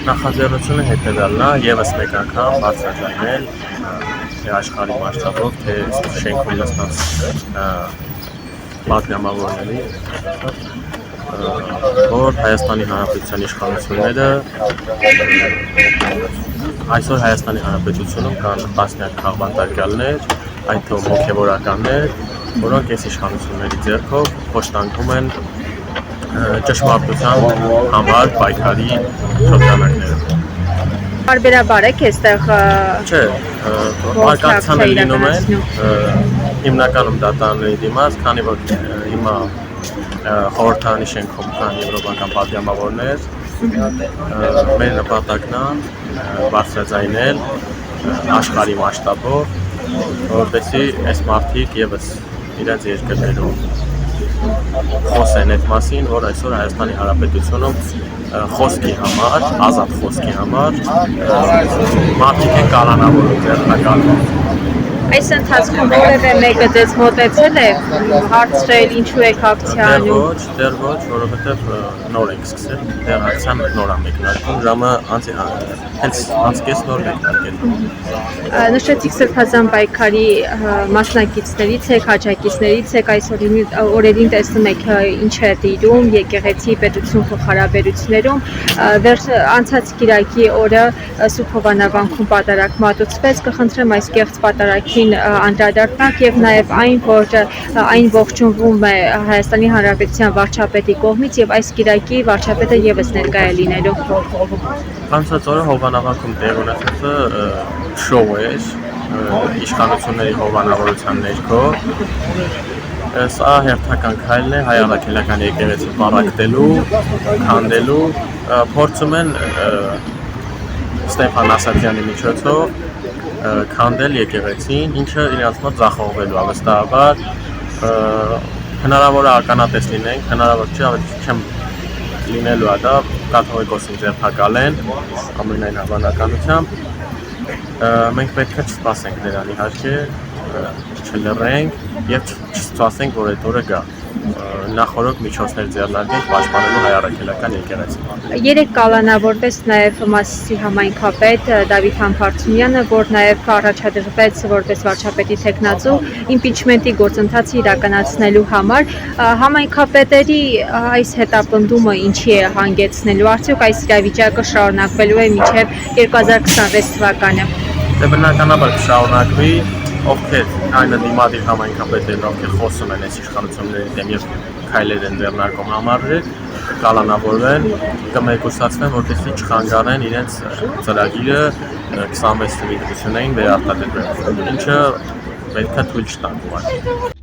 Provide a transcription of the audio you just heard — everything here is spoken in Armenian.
Նախաձեռնությունը հետևյալն է, ևս մեկ անգամ բարձրաձայնել թե աշխարհի մասշտաբով, թե շենքում նստած պատգամավորների, որ Հայաստանի Հանրապետության իշխանությունները այսօր Հայաստանի Հանրապետությունում կան տասնյակ քաղբանտարկյալներ, այդ թվում հոգևորականներ, որոնք այս իշխանությունների ձեռքով խոշտանգում են ճշմարտության համար պայքարի շրջանակները։ Բարբերաբար եք այստեղ Չէ, արկածանը լինում են, հիմնականում դատարանների դիմաց, քանի որ հիմա խորհրդարանի շենքում կան եվրոպական պատգամավորներ, մեր նպատակն է բարձրաձայնել աշխարհի մասշտաբով, որպեսզի այս մարդիկ ևս իրենց երկրներում խոսեն այդ մասին, որ այսօր Հայաստանի Հանրապետությունում խոսքի համար, ազատ խոսքի համար մարդիկ են կալանավորում ձեռնարկատում։ Այս ընթացքում որևէ մեկը ձեզ մոտեցել է հարցրել ինչու եք ակցիա անում։ Դեռ ոչ, որովհետև նոր ենք սկսել, դեռ ակցիան նոր է մեկնարկում, ժամը հենց անցկես նոր մեկնարկել։ Նշեցիք Սրբազան պայքարի մասնակիցներից եք, աջակիցներից եք, այս օրերին տեսնում եք ինչ է տիրում եկեղեցի պետություն փոխհարաբերություններում, անցած կիրակի օրը Սուրբ Հովանավանքում պատարագ մատուցվեց, կխնդրեմ այս կեղծ պատարագին անդրադառնալ եւ նաեւ այն ողջունվում է Հայաստանի Հանրապետության վարչապետի կողմից եւ այս կիրակի վարչապետը եւս ներկայ է լինելու։ Անցած օրը Հովանավանքում տեղ ունեցածը շոու էր, իշխանությունների հովանավորության ներքո։ Սա հերթական քայլն է հայ առաքելական եկեղեցին պառակտելու, քանդելու, փորձում են Ստեփան Ասատրյանի միջոցով քանդել եկեղեցին, ինչը իրենց մոտ ձախողվելու է վստահաբար, հնարավոր է ականատես լինենք, հնարավոր չէ, ավելի չեմ լինելու է դա, կաթողիկոսին ձերբակալեն ամենայն հավանականությամբ, մենք պետք է չսպասենք նրան իհարկե, չլռենք եւ չսպասենք, որ այդ օրը գա, նախորդ միջոցներ ձեռնարկենք պաշտպանելու հայ առաքելական եկեղեցին։ Երեք կալանավորվեց նաև Մասիսի համայնքապետ Դավիթ Համբարձումյանը, որ նաև առաջադրվեց որպես վարչապետի թեկնածու իմպիչմենտի գործընթացը իրականացնելու համար։ Համայնքապետերի այս հետապնդումը ինչի է հանգեցնելու, արդյոք այս իրավիճակը շարունակվելու է մինչև 2026 թվականը։ Դե բնականաբար կշարունակվի, ովքեր այն դիմադիր համայնքապետերն, ովքեր խոսում են այս իշխանությունների դեմ եւ քայլեր են ձեռնարկում համարժեք, կալանավորվեն, կմեկուսացվեն, որպեսզի չխանգարեն իրենց ծրագիրը 26 թվականին վերարտադրել, ինչը պետք է թույլ չտանք ուղղակի։